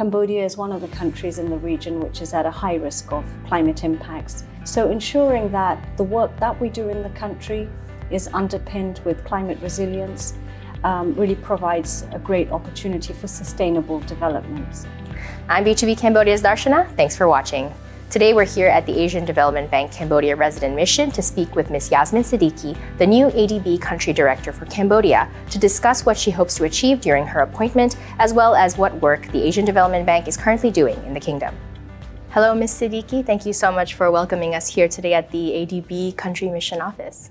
Cambodia is one of the countries in the region which is at a high risk of climate impacts. So ensuring that the work that we do in the country is underpinned with climate resilience really provides a great opportunity for sustainable development. I'm B2B Cambodia's Darshana. Thanks for watching. Today we're here at the Asian Development Bank Cambodia Resident Mission to speak with Ms. Yasmin Siddiqi, the new ADB Country Director for Cambodia, to discuss what she hopes to achieve during her appointment, as well as what work the Asian Development Bank is currently doing in the kingdom. Hello, Ms. Siddiqi. Thank you so much for welcoming us here today at the ADB Country Mission Office.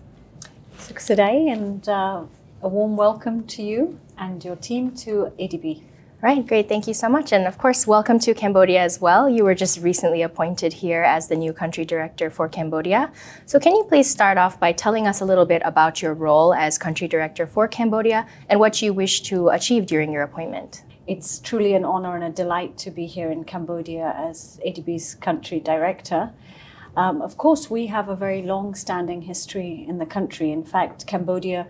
Today, and a warm welcome to you and your team to ADB. Right, great. Thank you so much. And of course, welcome to Cambodia as well. You were just recently appointed here as the new country director for Cambodia. So can you please start off by telling us a little bit about your role as country director for Cambodia and what you wish to achieve during your appointment? It's truly an honor and a delight to be here in Cambodia as ADB's country director. Of course, we have a very long-standing history in the country. In fact, Cambodia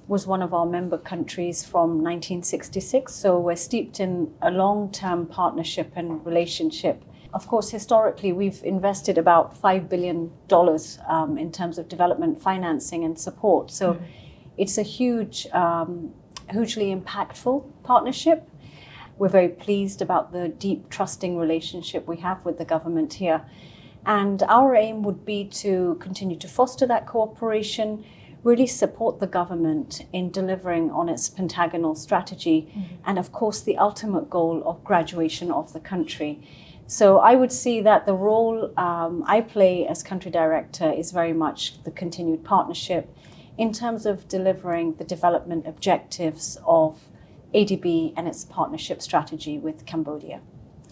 was one of our member countries from 1966, so we're steeped in a long-term partnership and relationship. Of course, historically, we've invested about $5 billion in terms of development financing and support. So it's a hugely impactful partnership. We're very pleased about the deep, trusting relationship we have with the government here. And our aim would be to continue to foster that cooperation, really support the government in delivering on its pentagonal strategy, and of course the ultimate goal of graduation of the country. So I would see that the role I play as country director is very much the continued partnership in terms of delivering the development objectives of ADB and its partnership strategy with Cambodia.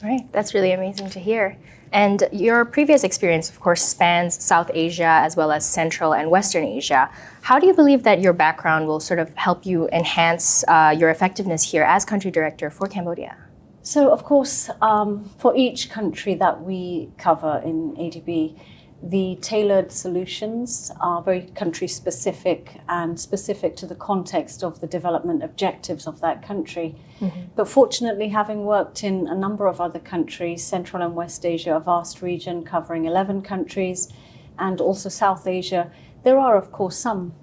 Right, that's really amazing to hear. And your previous experience, of course, spans South Asia as well as Central and Western Asia. How do you believe that your background will sort of help you enhance your effectiveness here as country director for Cambodia? So, of course, for each country that we cover in ADB, the tailored solutions are very country-specific and specific to the context of the development objectives of that country. But fortunately, having worked in a number of other countries, Central and West Asia, a vast region covering 11 countries, and also South Asia, there are, of course, some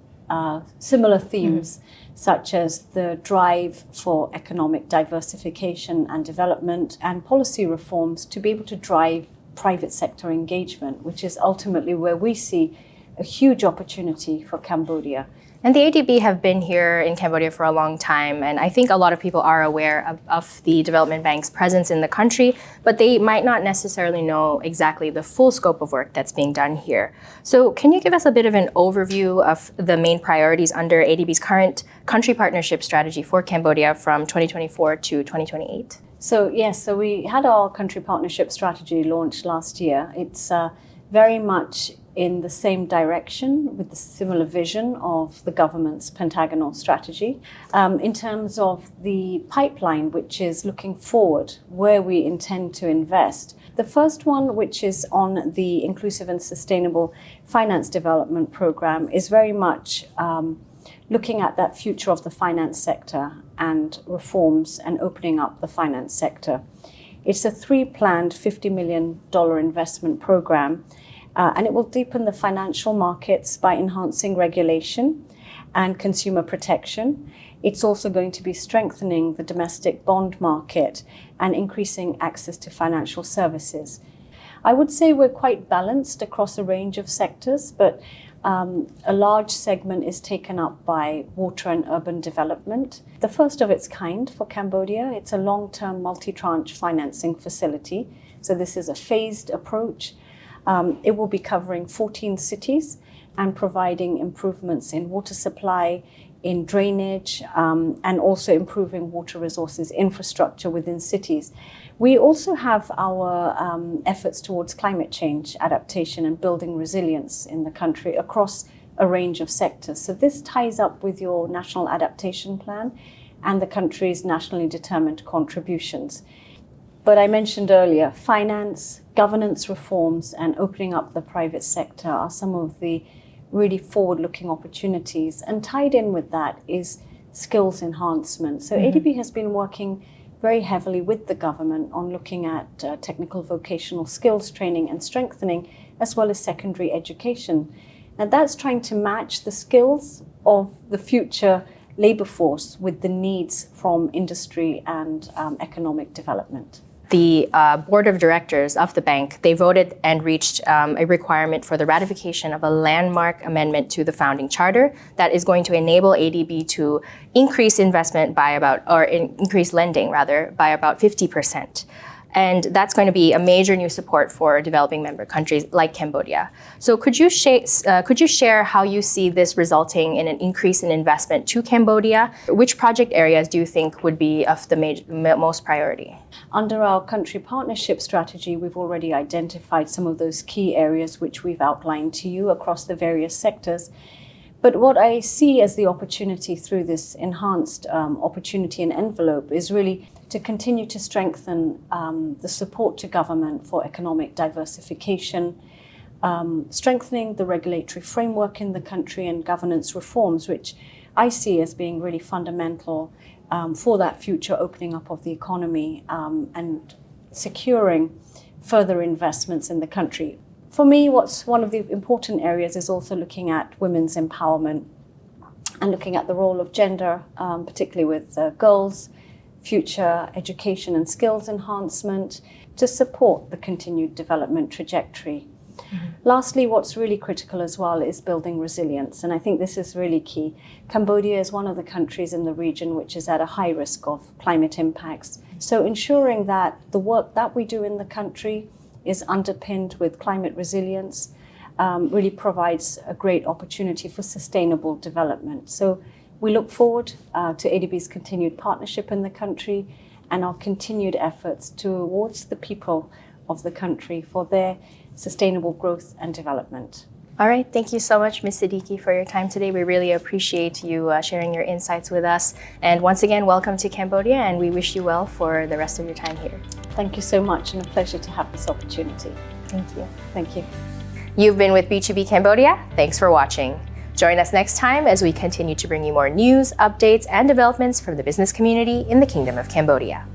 similar themes, such as the drive for economic diversification and development and policy reforms to be able to drive private sector engagement, which is ultimately where we see a huge opportunity for Cambodia. And the ADB have been here in Cambodia for a long time, and I think a lot of people are aware of the Development Bank's presence in the country, but they might not necessarily know exactly the full scope of work that's being done here. So can you give us a bit of an overview of the main priorities under ADB's current country partnership strategy for Cambodia from 2024 to 2028? So yes, so we had our country partnership strategy launched last year. It's very much in the same direction with the similar vision of the government's pentagonal strategy. In terms of the pipeline, which is looking forward, where we intend to invest. The first one, which is on the Inclusive and Sustainable Finance Development Program, is very much looking at that future of the finance sector and reforms and opening up the finance sector. It's a planned $50 million investment program, and it will deepen the financial markets by enhancing regulation and consumer protection. It's also going to be strengthening the domestic bond market and increasing access to financial services. I would say we're quite balanced across a range of sectors, but a large segment is taken up by water and urban development. The first of its kind for Cambodia. It's a long-term multi-tranche financing facility. So this is a phased approach. It will be covering 14 cities and providing improvements in water supply, in drainage, and also improving water resources infrastructure within cities. We also have our efforts towards climate change adaptation and building resilience in the country across a range of sectors. So this ties up with your national adaptation plan and the country's nationally determined contributions. But I mentioned earlier, finance, governance reforms, and opening up the private sector are some of the really forward-looking opportunities. And tied in with that is skills enhancement. So ADB has been working very heavily with the government on looking at technical vocational skills training and strengthening, as well as secondary education. And that's trying to match the skills of the future labor force with the needs from industry and economic development. The board of directors of the bank, they voted and reached a requirement for the ratification of a landmark amendment to the founding charter that is going to enable ADB to increase investment by increase lending rather by about 50%. And that's going to be a major new support for developing member countries like Cambodia. So could you share how you see this resulting in an increase in investment to Cambodia? Which project areas do you think would be of the most priority? Under our country partnership strategy, we've already identified some of those key areas which we've outlined to you across the various sectors. But what I see as the opportunity through this enhanced opportunity and envelope is really to continue to strengthen the support to government for economic diversification, strengthening the regulatory framework in the country and governance reforms, which I see as being really fundamental for that future opening up of the economy and securing further investments in the country. For me, what's one of the important areas is also looking at women's empowerment and looking at the role of gender, particularly with girls, future education and skills enhancement to support the continued development trajectory. Mm-hmm. Lastly, what's really critical as well is building resilience. And I think this is really key. Cambodia is one of the countries in the region which is at a high risk of climate impacts. So ensuring that the work that we do in the country is underpinned with climate resilience really provides a great opportunity for sustainable development. So we look forward to ADB's continued partnership in the country and our continued efforts towards the people of the country for their sustainable growth and development. All right, thank you so much, Ms. Siddiqi, for your time today. We really appreciate you sharing your insights with us. And once again, welcome to Cambodia, and we wish you well for the rest of your time here. Thank you so much, and a pleasure to have this opportunity. Thank you. Thank you. You've been with B2B Cambodia. Thanks for watching. Join us next time as we continue to bring you more news, updates, and developments from the business community in the Kingdom of Cambodia.